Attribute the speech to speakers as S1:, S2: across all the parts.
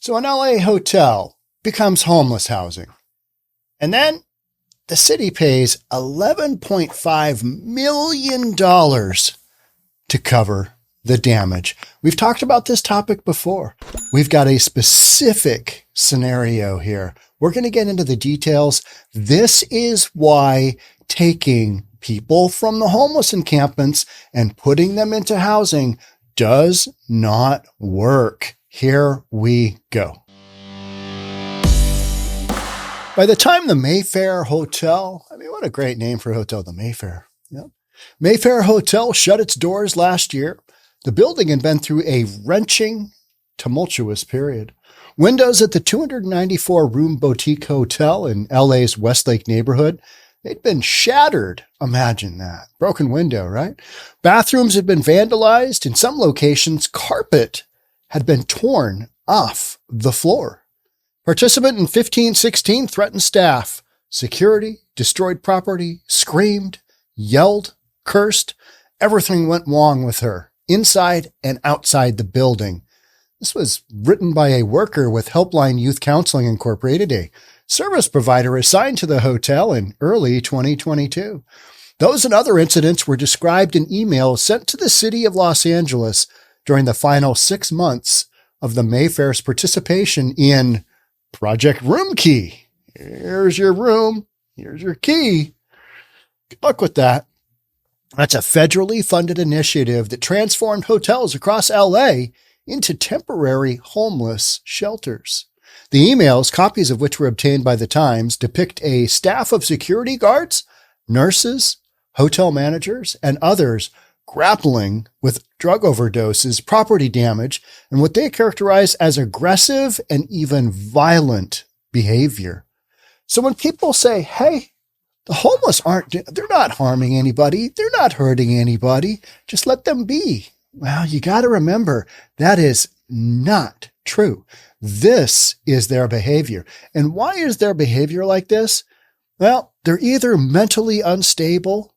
S1: So an LA hotel becomes homeless housing. And then the city pays $11.5 million to cover the damage. We've talked about this topic before. We've got a specific scenario here. We're going to get into the details. This is why taking people from the homeless encampments and putting them into housing does not work. Here we go. By the time the Mayfair Hotel, what a great name for a hotel, the Mayfair. Yep. Mayfair Hotel shut its doors last year. The building had been through a wrenching, tumultuous period. Windows at the 294-room boutique hotel in LA's Westlake neighborhood, they'd been shattered. Imagine that. Broken window, right? Bathrooms had been vandalized. In some locations, carpet had been torn off the floor. Participant in 1516 threatened staff. Security, destroyed property, screamed, yelled, cursed. Everything went wrong with her, inside and outside the building. This was written by a worker with Helpline Youth Counseling Incorporated, a service provider assigned to the hotel in early 2022. Those and other incidents were described in emails sent to the city of Los Angeles during the final 6 months of the Mayfair's participation in Project Room Key. Here's your room. Here's your key. Good luck with that. That's a federally funded initiative that transformed hotels across LA into temporary homeless shelters. The emails, copies of which were obtained by the Times, depict a staff of security guards, nurses, hotel managers, and others grappling with drug overdoses, property damage, and what they characterize as aggressive and even violent behavior. So when people say, hey, the homeless they're not harming anybody, they're not hurting anybody, just let them be. Well, you got to remember that is not true. This is their behavior. And why is their behavior like this? Well, they're either mentally unstable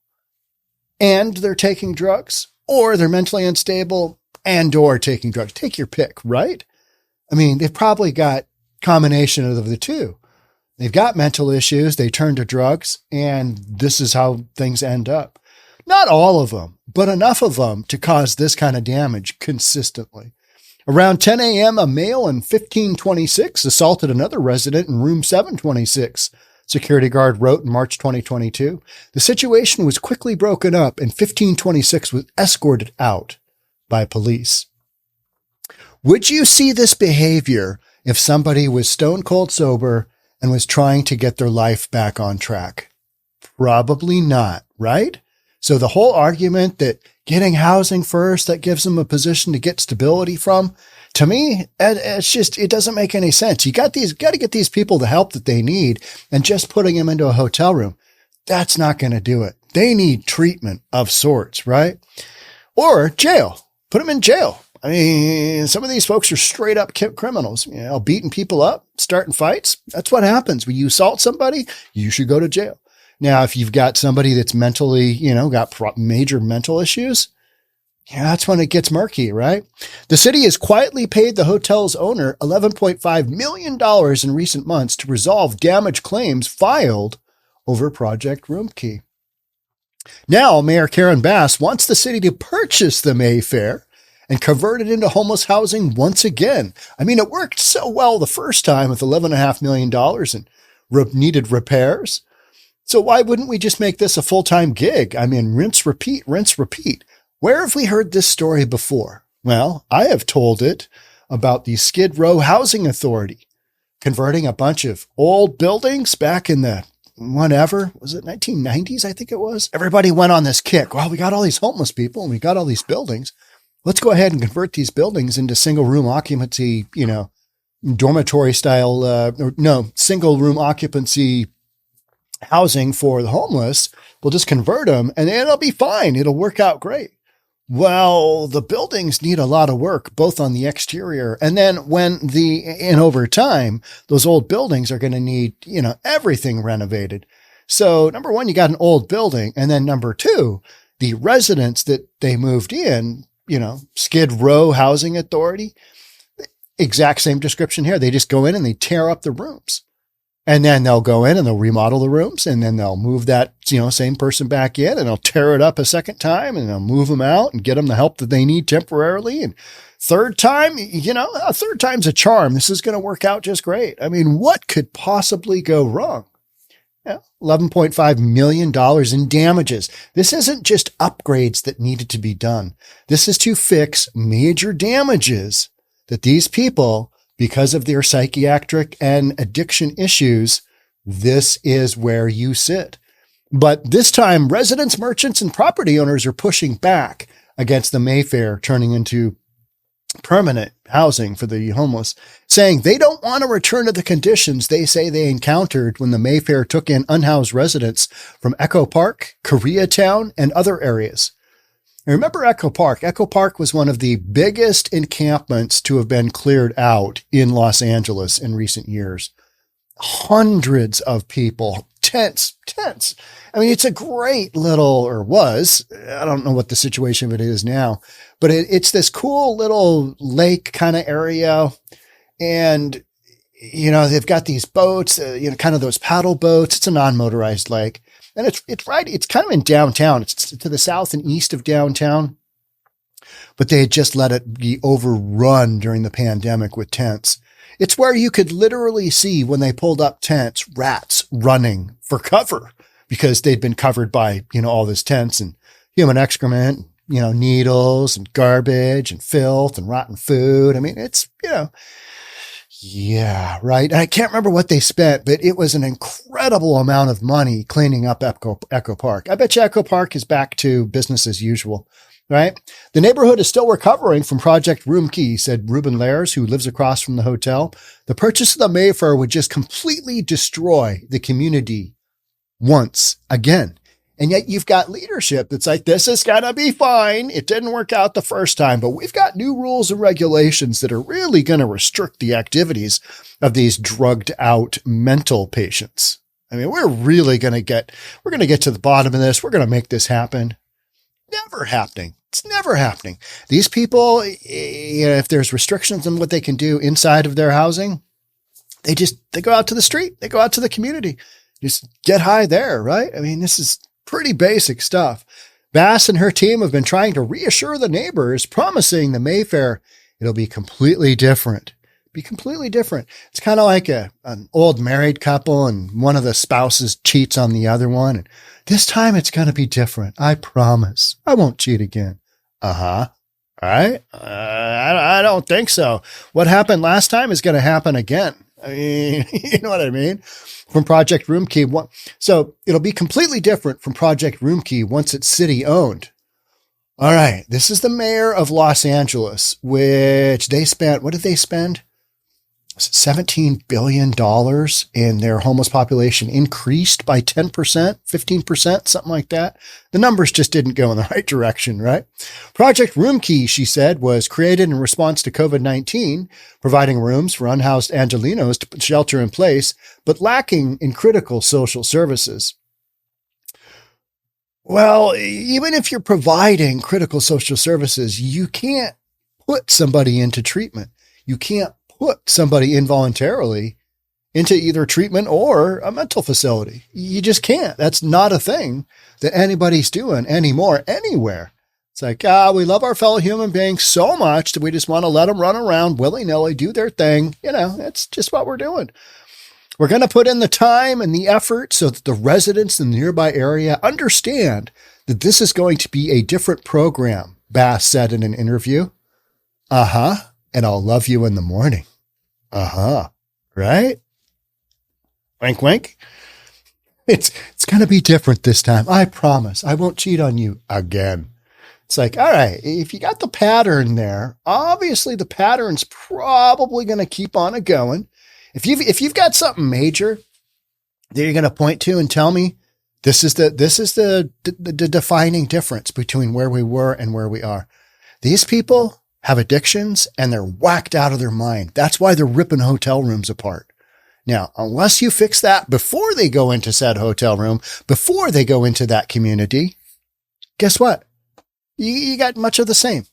S1: and they're taking drugs, or they're mentally unstable and or taking drugs. Take your pick, right? They've probably got combination of the two. They've got mental issues, they turn to drugs, and this is how things end up. Not all of them, but enough of them to cause this kind of damage consistently. Around 10 a.m., a male in 1526 assaulted another resident in room 726. Security guard wrote in March 2022. The situation was quickly broken up and 1526 was escorted out by police. Would you see this behavior if somebody was stone cold sober and was trying to get their life back on track? Probably not, right? So the whole argument that getting housing first, that gives them a position to get stability from, to me, it doesn't make any sense. You got to get these people the help that they need, and just putting them into a hotel room, that's not going to do it. They need treatment of sorts, right? Or jail. Put them in jail. Some of these folks are straight up criminals, beating people up, starting fights. That's what happens when you assault somebody. You should go to jail. Now, if you've got somebody that's mentally, got major mental issues, that's when it gets murky, right? The city has quietly paid the hotel's owner $11.5 million in recent months to resolve damage claims filed over Project Room Key. Now, Mayor Karen Bass wants the city to purchase the Mayfair and convert it into homeless housing once again. It worked so well the first time with $11.5 million and needed repairs. So why wouldn't we just make this a full-time gig? Rinse, repeat, rinse, repeat. Where have we heard this story before? Well, I have told it about the Skid Row Housing Authority converting a bunch of old buildings back in the was it 1990s? I think it was. Everybody went on this kick. Well, we got all these homeless people and we got all these buildings. Let's go ahead and convert these buildings into single room occupancy, dormitory style, single room occupancy housing for the homeless. We'll just convert them and it'll be fine. It'll work out great. Well, the buildings need a lot of work, both on the exterior and then over time, those old buildings are going to need, everything renovated. So number one, you got an old building. And then number two, the residents that they moved in, Skid Row Housing Authority, Exact same description here. They just go in and they tear up the rooms. And then they'll go in and they'll remodel the rooms, and then they'll move that, same person back in, and they'll tear it up a second time, and they'll move them out and get them the help that they need temporarily. And third time, a third time's a charm. This is going to work out just great. I mean, what could possibly go wrong? Yeah, $11.5 million in damages. This isn't just upgrades that needed to be done. This is to fix major damages that these people, because of their psychiatric and addiction issues, this is where you sit. But this time, residents, merchants, and property owners are pushing back against the Mayfair turning into permanent housing for the homeless, saying they don't want to return to the conditions they say they encountered when the Mayfair took in unhoused residents from Echo Park, Koreatown, and other areas. Remember Echo Park? Echo Park was one of the biggest encampments to have been cleared out in Los Angeles in recent years. Hundreds of people, tents. I mean, it's a great little, or was, I don't know what the situation of it is now, but it's this cool little lake kind of area. And, they've got these boats, kind of those paddle boats. It's a non-motorized lake. And it's kind of in downtown. It's to the south and east of downtown, but they had just let it be overrun during the pandemic with tents. It's where you could literally see, when they pulled up tents, rats running for cover because they'd been covered by, all this tents and human excrement, needles and garbage and filth and rotten food. I mean, it's, yeah, right. I can't remember what they spent, but it was an incredible amount of money cleaning up Echo Park. I bet you Echo Park is back to business as usual, right? The neighborhood is still recovering from Project Room Key, said Ruben Lairs, who lives across from the hotel. The purchase of the Mayfair would just completely destroy the community once again. And yet you've got leadership that's like, this is going to be fine. It didn't work out the first time, but we've got new rules and regulations that are really going to restrict the activities of these drugged out mental patients. I mean, we're going to get to the bottom of this. We're going to make this happen. Never happening. It's never happening. These people, if there's restrictions on what they can do inside of their housing, they go out to the street. They go out to the community. Just get high there, right? I mean, this is pretty basic stuff. Bass and her team have been trying to reassure the neighbors, promising the Mayfair it'll be completely different. It's kind of like an old married couple and one of the spouses cheats on the other one. And this time it's going to be different. I promise. I won't cheat again. Uh-huh. All right. I don't think so. What happened last time is going to happen again. I mean, you know what I mean? From Project Room Key. So it'll be completely different from Project Room Key once it's city owned. All right. This is the mayor of Los Angeles, which they spent, what did they spend? $17 billion, and their homeless population increased by 10%, 15%, something like that. The numbers just didn't go in the right direction, right? Project Room Key, she said, was created in response to COVID-19, providing rooms for unhoused Angelenos to put shelter in place, but lacking in critical social services. Well, even if you're providing critical social services, you can't put somebody into treatment. You can't put somebody involuntarily into either treatment or a mental facility. You just can't. That's not a thing that anybody's doing anymore, anywhere. It's like, we love our fellow human beings so much that we just want to let them run around willy-nilly, do their thing. That's just what we're doing. We're going to put in the time and the effort so that the residents in the nearby area understand that this is going to be a different program, Bass said in an interview. And I'll love you in the morning. Right? Wink, wink. It's going to be different this time. I promise. I won't cheat on you again. It's like, all right, if you got the pattern there, obviously the pattern's probably going to keep on going. If you've got something major that you're going to point to and tell me, this is the defining difference between where we were and where we are. These people have addictions and they're whacked out of their mind. That's why they're ripping hotel rooms apart. Now, unless you fix that before they go into said hotel room, before they go into that community, guess what? You got much of the same.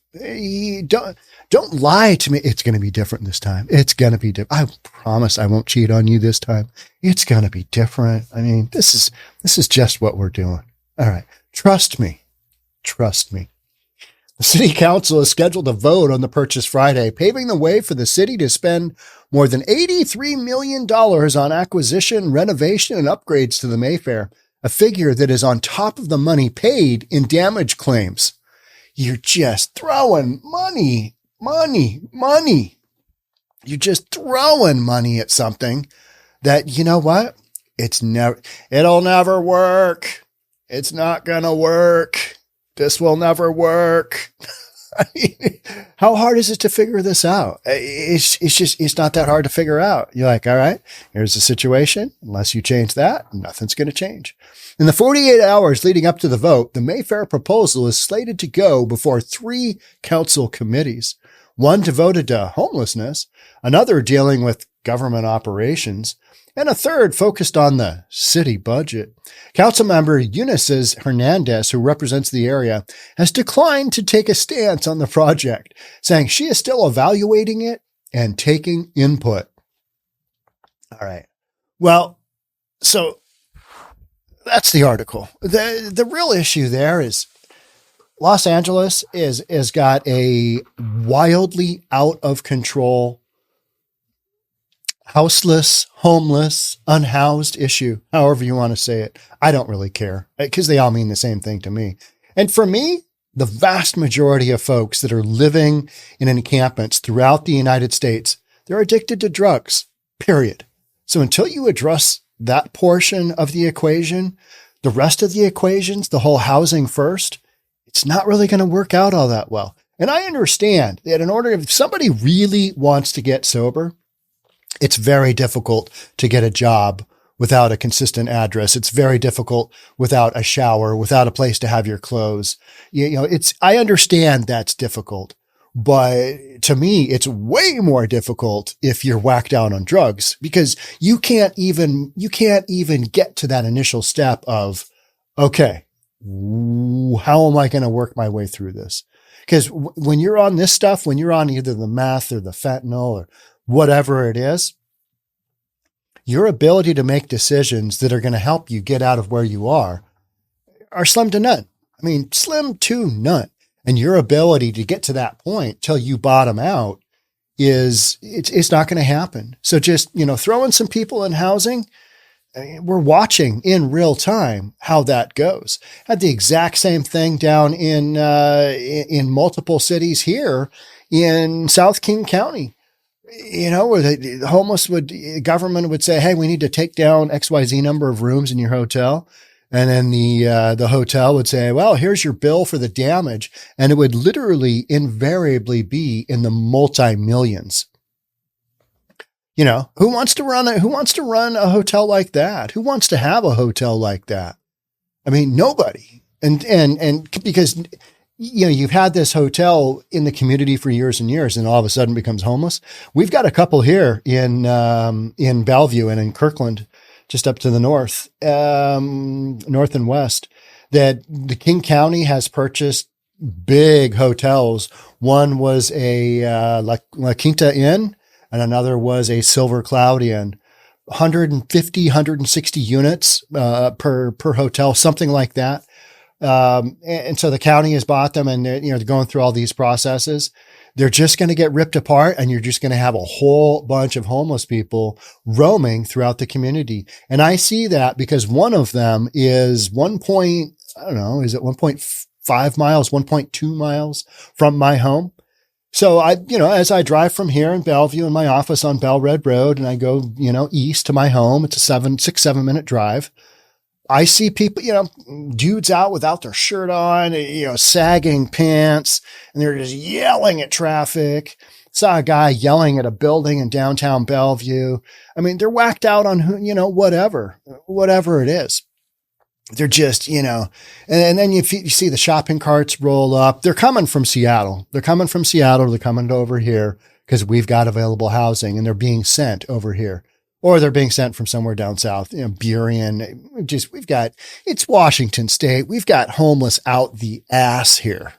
S1: Don't lie to me. It's going to be different this time. It's going to be different. I promise I won't cheat on you this time. It's going to be different. I mean, this is just what we're doing. All right. Trust me. Trust me. The city council is scheduled to vote on the purchase Friday, paving the way for the city to spend more than $83 million on acquisition, renovation, and upgrades to the Mayfair, a figure that is on top of the money paid in damage claims. You're just throwing money. You're just throwing money at something that, you know what? It'll never work. It's not going to work. This will never work. I mean, how hard is it to figure this out? It's not that hard to figure out. You're like, all right, here's the situation. Unless you change that, nothing's going to change. In the 48 hours leading up to the vote, the Mayfair proposal is slated to go before 3 council committees, one devoted to homelessness, another dealing with government operations, and a third focused on the city budget. Councilmember Eunice Hernandez, who represents the area, has declined to take a stance on the project, saying she is still evaluating it and taking input. All right. Well, so that's the article. The real issue there is Los Angeles is got a wildly out of control houseless, homeless, unhoused issue, however you want to say it. I don't really care because they all mean the same thing to me. And for me, the vast majority of folks that are living in encampments throughout the United States, they're addicted to drugs, period. So until you address that portion of the equation, the rest of the equations, the whole housing first, it's not really going to work out all that well. And I understand that if somebody really wants to get sober, it's very difficult to get a job without a consistent address. It's very difficult without a shower, without a place to have your clothes. I understand that's difficult, but to me, it's way more difficult if you're whacked out on drugs because you can't even get to that initial step of, okay, how am I going to work my way through this? Because when you're on this stuff, when you're on either the meth or the fentanyl or whatever it is, your ability to make decisions that are going to help you get out of where you are slim to none. I mean, slim to none. And your ability to get to that point till you bottom out it's not going to happen. So just, throwing some people in housing, we're watching in real time how that goes. Had the exact same thing down in multiple cities here in South King County. Where the homeless government would say, hey, we need to take down XYZ number of rooms in your hotel. And then the hotel would say, well, here's your bill for the damage. And it would literally invariably be in the multi-millions. Who wants to run a hotel like that? Who wants to have a hotel like that? I mean, nobody. And because you've had this hotel in the community for years and years and all of a sudden becomes homeless. We've got a couple here in Bellevue and in Kirkland, just up to the north and west, that the King County has purchased big hotels. One was a La Quinta Inn and another was a Silver Cloud Inn. 150, 160 units per hotel, something like that. And so the county has bought them and they're going through all these processes. They're just going to get ripped apart and you're just going to have a whole bunch of homeless people roaming throughout the community. And I see that because one of them is 1.5 miles, 1.2 miles from my home. So as I drive from here in Bellevue in my office on Bell Red Road and I go, east to my home, it's a 7 minute drive. I see people, dudes out without their shirt on, sagging pants, and they're just yelling at traffic. Saw a guy yelling at a building in downtown Bellevue. I mean, they're whacked out on, whatever it is. They're just, and then you see the shopping carts roll up. They're coming from Seattle. They're coming to over here because we've got available housing and they're being sent over here. Or they're being sent from somewhere down south, Burien. It's Washington State. We've got homeless out the ass here.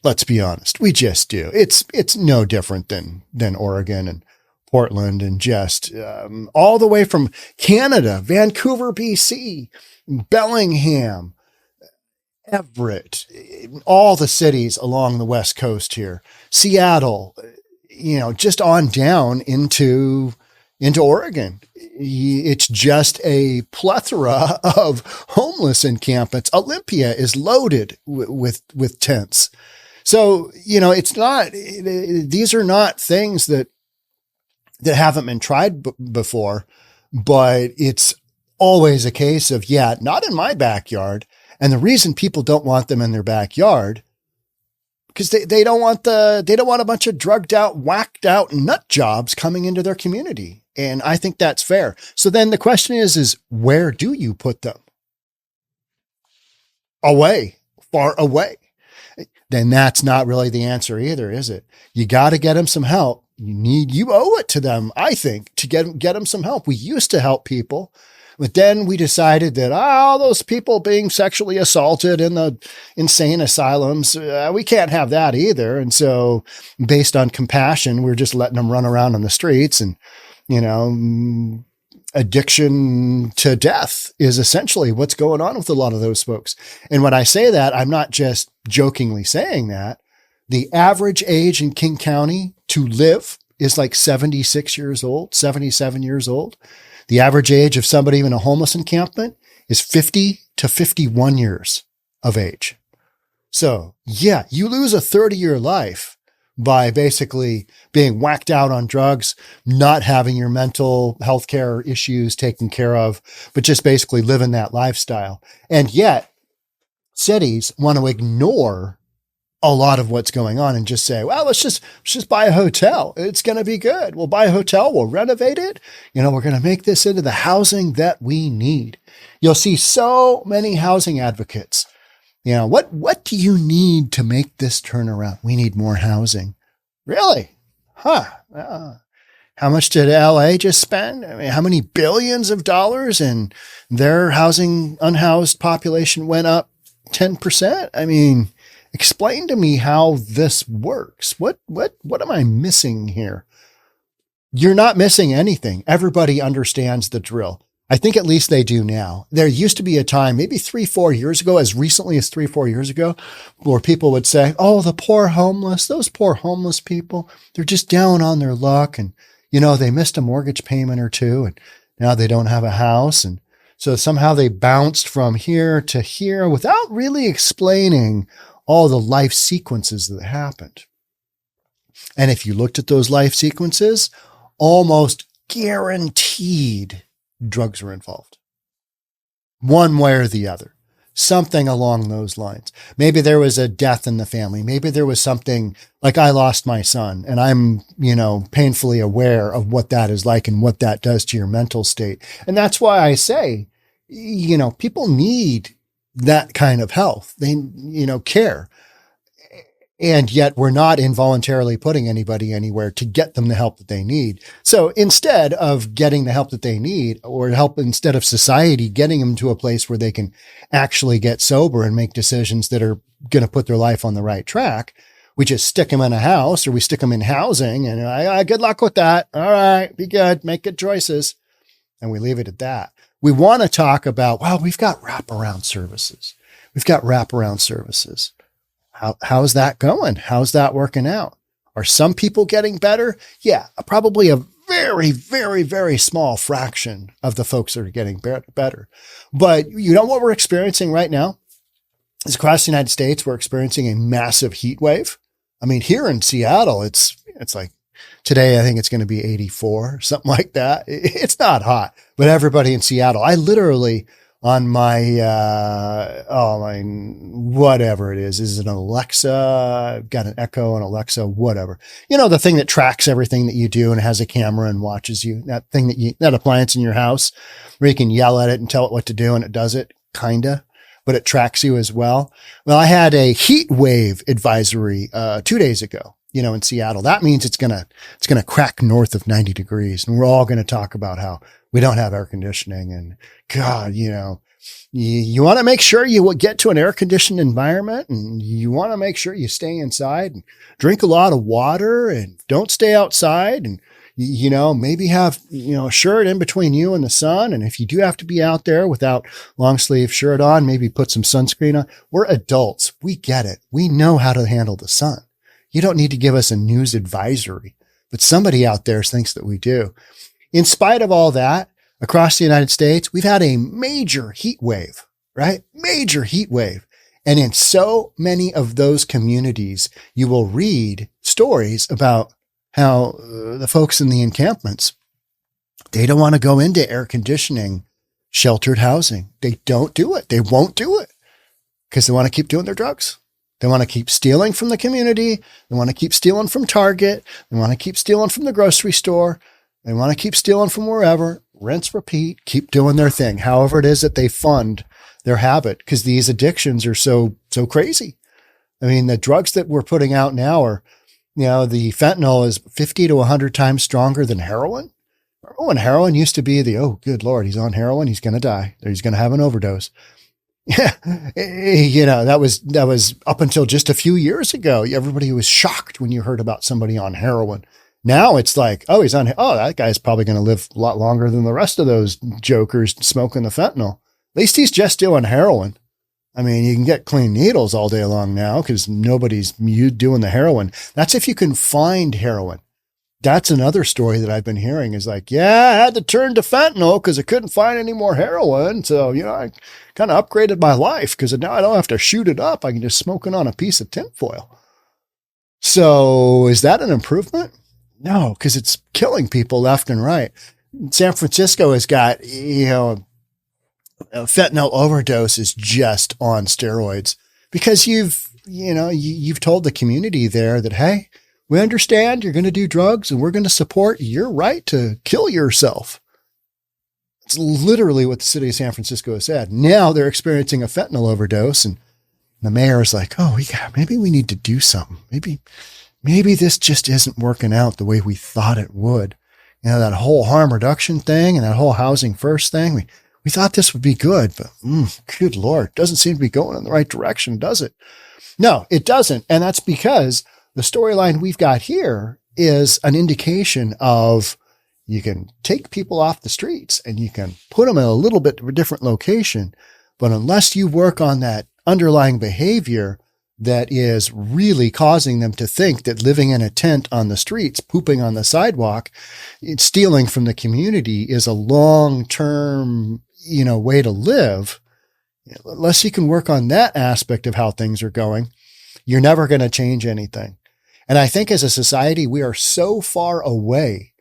S1: Let's be honest. We just do. It's no different than Oregon and Portland and just all the way from Canada, Vancouver, BC, Bellingham, Everett, all the cities along the West Coast here, Seattle, just on down into Oregon. It's just a plethora of homeless encampments. Olympia is loaded with tents. So, it's not, these are not things that haven't been tried before, but it's always a case of, not in my backyard. And the reason people don't want them in their backyard, because they don't want a bunch of drugged out, whacked out nut jobs coming into their community. And I think that's fair. So then the question is where do you put them? Away, far away. Then that's not really the answer either, is it? You got to get them some help. You owe it to them, I think, to get them some help. We used to help people, but then we decided that all those people being sexually assaulted in the insane asylums, we can't have that either. And so based on compassion, we're just letting them run around on the streets, and, addiction to death is essentially what's going on with a lot of those folks. And when I say that, I'm not just jokingly saying that. The average age in King County to live is like 76 years old, 77 years old. The average age of somebody in a homeless encampment is 50 to 51 years of age. So you lose a 30-year life by basically being whacked out on drugs, not having your mental health care issues taken care of, but just basically living that lifestyle. And yet cities want to ignore a lot of what's going on and just say, well, let's just buy a hotel. It's going to be good. We'll buy a hotel. We'll renovate it. We're going to make this into the housing that we need. You'll see so many housing advocates. What do you need to make this turn around? We need more housing. Really? Huh. How much did LA just spend? I mean, how many billions of dollars, and their unhoused population went up 10%? I mean, explain to me how this works. What am I missing here? You're not missing anything. Everybody understands the drill. I think at least they do now. There used to be a time, maybe 3-4 years ago, as recently as 3-4 years ago, where people would say, oh, the poor homeless, those poor homeless people, they're just down on their luck. And, they missed a mortgage payment or two, and now they don't have a house. And so somehow they bounced from here to here without really explaining all the life sequences that happened. And if you looked at those life sequences, almost guaranteed drugs were involved. One way or the other, something along those lines. Maybe there was a death in the family. Maybe there was something like I lost my son, and I'm, painfully aware of what that is like and what that does to your mental state. And that's why I say, people need that kind of health. They, care. And yet we're not involuntarily putting anybody anywhere to get them the help that they need. So instead of getting the help that they need, or instead of society getting them to a place where they can actually get sober and make decisions that are going to put their life on the right track, we just stick them in a house, or we stick them in housing, and good luck with that. All right, be good, make good choices. And we leave it at that. We want to talk about, we've got wraparound services. How's that going? How's that working out? Are some people getting better? Yeah, probably a very, very, very small fraction of the folks that are getting better. But what we're experiencing right now is across the United States, we're experiencing a massive heat wave. I mean, here in Seattle, it's like today, I think it's going to be 84, something like that. It's not hot, but everybody in Seattle, I literally on my, whatever it is it an Alexa? I've got an Echo, an Alexa, whatever. The thing that tracks everything that you do and has a camera and watches you, that appliance in your house where you can yell at it and tell it what to do and it does it, kinda, but it tracks you as well. Well, I had a heat wave advisory, 2 days ago, in Seattle. That means it's going to crack north of 90 degrees. And we're all going to talk about how we don't have air conditioning, and God, You want to make sure you get to an air conditioned environment, and you want to make sure you stay inside and drink a lot of water and don't stay outside, and, maybe have, a shirt in between you and the sun. And if you do have to be out there without long sleeve shirt on, maybe put some sunscreen on. We're adults. We get it. We know how to handle the sun. You don't need to give us a news advisory, but somebody out there thinks that we do. In spite of all that, across the United States, we've had a major heat wave, right? Major heat wave. And in so many of those communities, you will read stories about how the folks in the encampments, they don't want to go into air conditioning, sheltered housing. They don't do it. They won't do it because they want to keep doing their drugs. They want to keep stealing from the community. They want to keep stealing from Target. They want to keep stealing from the grocery store. They want to keep stealing from wherever. Rinse, repeat, keep doing their thing. However it is that they fund their habit, because these addictions are so crazy. I mean, the drugs that we're putting out now are, the fentanyl is 50 to 100 times stronger than heroin. Remember when heroin used to be oh, good Lord, he's on heroin, he's going to die. He's going to have an overdose. Yeah. That was up until just a few years ago. Everybody was shocked when you heard about somebody on heroin. Now it's like, that guy's probably going to live a lot longer than the rest of those jokers smoking the fentanyl. At least he's just doing heroin. I mean, you can get clean needles all day long now because nobody's doing the heroin. That's if you can find heroin. That's another story that I've been hearing is like, I had to turn to fentanyl because I couldn't find any more heroin. So, I kind of upgraded my life because now I don't have to shoot it up. I can just smoke it on a piece of tinfoil. So is that an improvement? No, because it's killing people left and right. San Francisco has got, fentanyl overdose is just on steroids because you've told the community there that, hey, we understand you're going to do drugs and we're going to support your right to kill yourself. It's literally what the city of San Francisco has said. Now they're experiencing a fentanyl overdose and the mayor is like, maybe we need to do something. Maybe this just isn't working out the way we thought it would. That whole harm reduction thing and that whole housing first thing. We thought this would be good, but good Lord, doesn't seem to be going in the right direction, does it? No, it doesn't. And that's because the storyline we've got here is an indication of you can take people off the streets and you can put them in a little bit of a different location. But unless you work on that underlying behavior that is really causing them to think that living in a tent on the streets, pooping on the sidewalk, stealing from the community is a long-term, way to live, unless you can work on that aspect of how things are going, you're never going to change anything. And I think as a society, we are so far away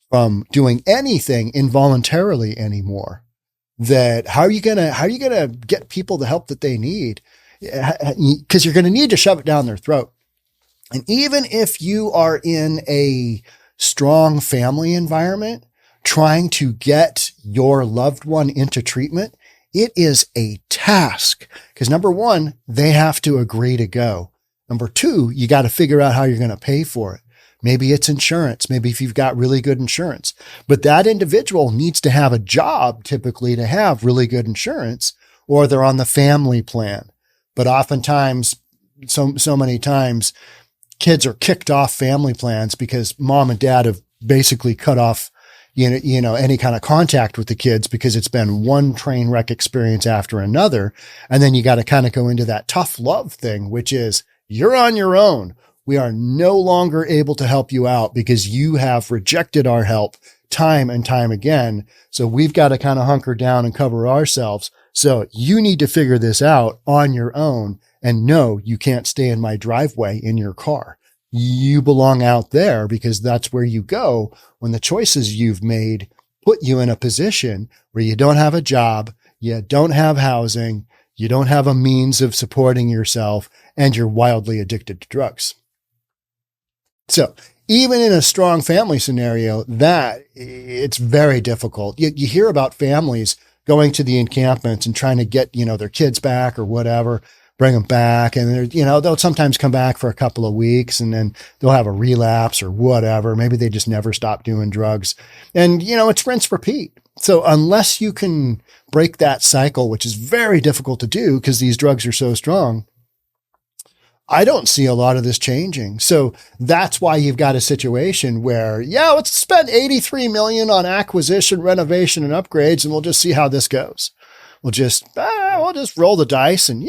S1: from doing anything involuntarily anymore that how are you going to get people the help that they need? Because you're going to need to shove it down their throat. And even if you are in a strong family environment, trying to get your loved one into treatment, it is a task. Because number one, they have to agree to go. Number two, you got to figure out how you're going to pay for it. Maybe it's insurance. Maybe if you've got really good insurance, but that individual needs to have a job typically to have really good insurance, or they're on the family plan. But oftentimes, so many times, kids are kicked off family plans because mom and dad have basically cut off, any kind of contact with the kids because it's been one train wreck experience after another. And then you got to kind of go into that tough love thing, which is you're on your own. We are no longer able to help you out because you have rejected our help time and time again. So we've got to kind of hunker down and cover ourselves. So you need to figure this out on your own. And no, you can't stay in my driveway in your car. You belong out there because that's where you go when the choices you've made put you in a position where you don't have a job, you don't have housing, you don't have a means of supporting yourself, and you're wildly addicted to drugs. So even in a strong family scenario, that it's very difficult. You hear about families going to the encampments and trying to get, their kids back or whatever, bring them back. And they'll sometimes come back for a couple of weeks and then they'll have a relapse or whatever. Maybe they just never stop doing drugs. And, it's rinse, repeat. So unless you can break that cycle, which is very difficult to do because these drugs are so strong, I don't see a lot of this changing. So that's why you've got a situation where, let's spend $83 million on acquisition, renovation, and upgrades, and we'll just see how this goes. We'll just roll the dice. And,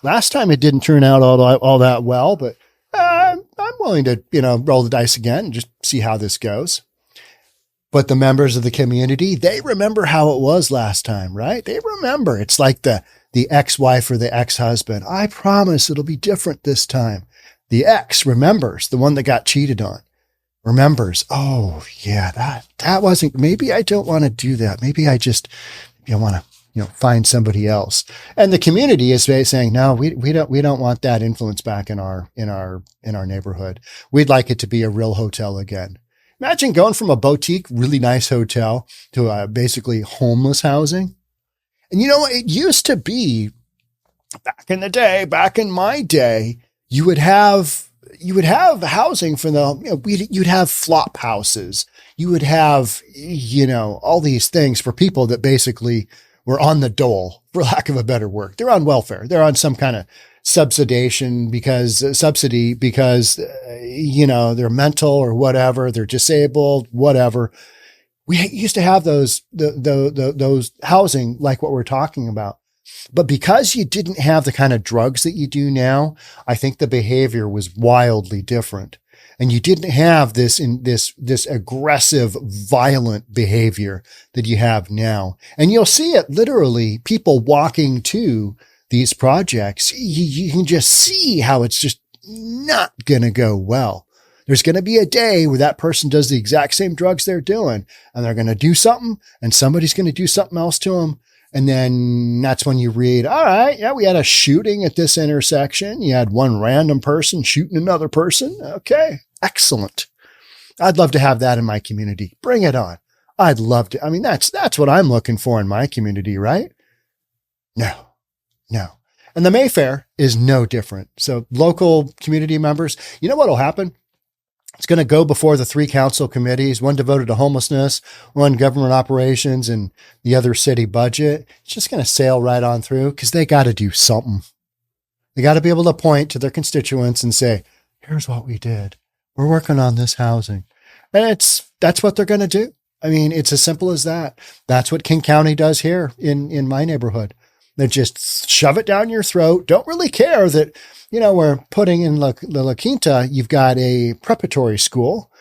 S1: last time it didn't turn out all that well, but I'm willing to, roll the dice again and just see how this goes. But the members of the community, they remember how it was last time, right? They remember. It's like the ex-wife or the ex-husband. I promise it'll be different this time. The ex remembers, the one that got cheated on, remembers, oh yeah, that wasn't, maybe I don't want to do that. Maybe I want to, find somebody else. And the community is saying, no, we don't want that influence back in our neighborhood. We'd like it to be a real hotel again. Imagine going from a boutique, really nice hotel to a basically homeless housing. And it used to be back in my day, you would have housing for you'd have flop houses. You would have, all these things for people that basically were on the dole, for lack of a better word. They're on welfare. They're on some kind of subsidy because they're mental or whatever. They're disabled, whatever. We used to have those housing like what we're talking about. But because you didn't have the kind of drugs that you do now, I think the behavior was wildly different. And you didn't have this aggressive, violent behavior that you have now. And you'll see it literally, people walking to these projects. You can just see how it's just not going to go well. There's going to be a day where that person does the exact same drugs they're doing, and they're going to do something, and somebody's going to do something else to them. And then that's when you read, all right, yeah, we had a shooting at this intersection. You had one random person shooting another person. Okay, excellent. I'd love to have that in my community. Bring it on. I'd love to. I mean, that's what I'm looking for in my community, right? No. And the Mayfair is no different. So local community members, you know what'll happen? It's going to go before the 3 council committees, one devoted to homelessness, one government operations, and the other city budget. It's just going to sail right on through because they got to do something. They got to be able to point to their constituents and say, here's what we did. We're working on this housing. And that's what they're going to do. I mean, it's as simple as that. That's what King County does here in my neighborhood. They just shove it down your throat. Don't really care that, we're putting in La Quinta, you've got a preparatory school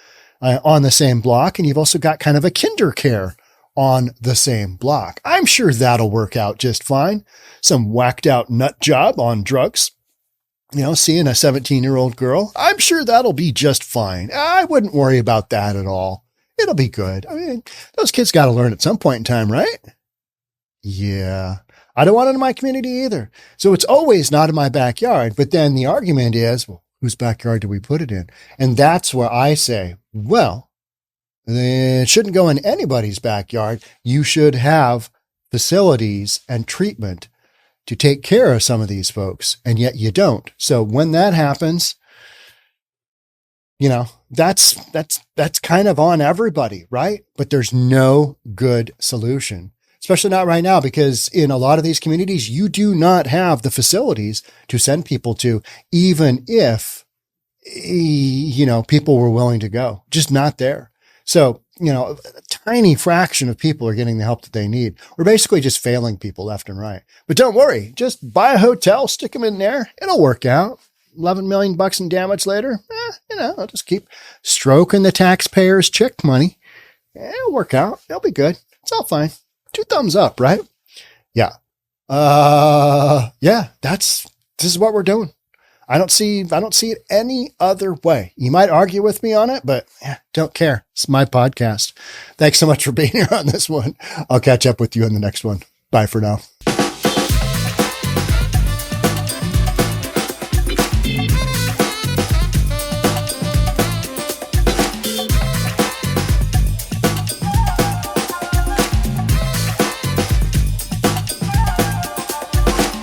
S1: on the same block, and you've also got kind of a kinder care on the same block. I'm sure that'll work out just fine. Some whacked out nut job on drugs, seeing a 17-year-old girl. I'm sure that'll be just fine. I wouldn't worry about that at all. It'll be good. I mean, those kids got to learn at some point in time, right? Yeah. I don't want it in my community either. So it's always not in my backyard. But then the argument is, well, whose backyard do we put it in? And that's where I say, well, it shouldn't go in anybody's backyard. You should have facilities and treatment to take care of some of these folks. And yet you don't. So when that happens, that's kind of on everybody, right? But there's no good solution. Especially not right now, because in a lot of these communities, you do not have the facilities to send people to, even if, people were willing to go, just not there. So, a tiny fraction of people are getting the help that they need. We're basically just failing people left and right. But don't worry, just buy a hotel, stick them in there. It'll work out. $11 million in damage later. I'll just keep stroking the taxpayers' check money. It'll work out. It'll be good. It's all fine. 2 thumbs up, right? Yeah. This is what we're doing. I don't see it any other way. You might argue with me on it, but don't care. It's my podcast. Thanks so much for being here on this one. I'll catch up with you in the next one. Bye for now.